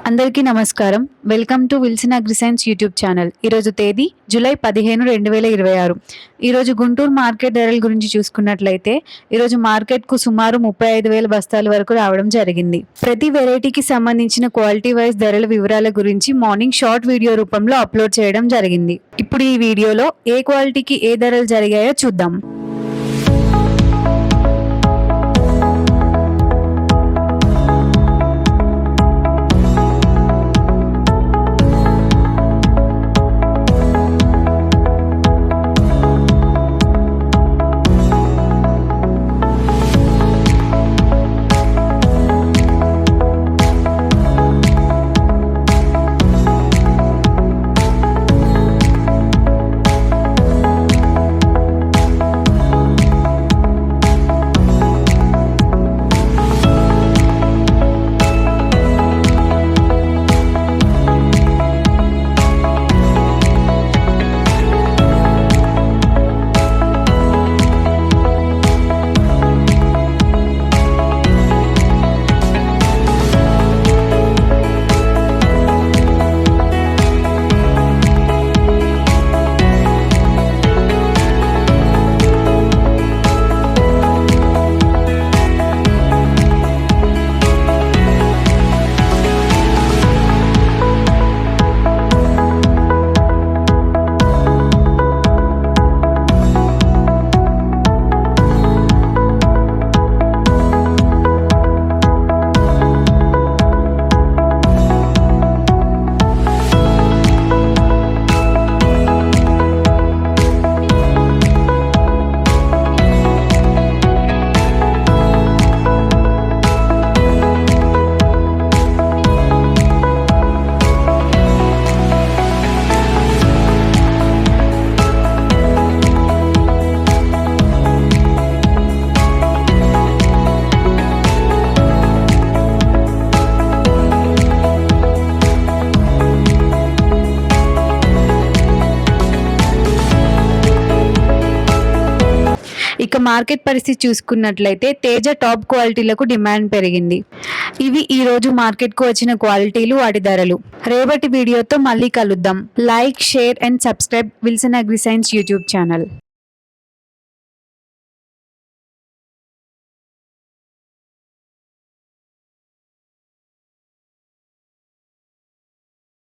అందరికీ నమస్కారం. Welcome to Wilson agri science YouTube channel. ఈరోజు తేదీ జూలై 15, 2026. ఈరోజు గుంటూరు మార్కెట్ ధరల గురించి చూసుకున్నట్లయితే ఈరోజు మార్కెట్కు సుమారు 35,000 బస్తాల వరకు రావడం జరిగింది. ప్రతి వెరైటీకి సంబంధించిన క్వాలిటీ వైజ్ ధరల వివరాల గురించి మార్నింగ్ షార్ట్ వీడియో రూపంలో అప్లోడ్ చేయడం జరిగింది. ఇప్పుడు ఈ వీడియోలో ఏ క్వాలిటీకి ఏ ధరలు జరిగాయో చూద్దాం. ఇక మార్కెట్ పరిస్థితి చూసుకున్నట్లయితే తేజ టాప్ క్వాలిటీలకు డిమాండ్ పెరిగింది. ఇవి ఈ రోజు మార్కెట్కు వచ్చిన క్వాలిటీలు, వాటి ధరలు. రేపటి వీడియోతో మళ్ళీ కలుద్దాం. Like, share and subscribe Wilson agri science YouTube channel.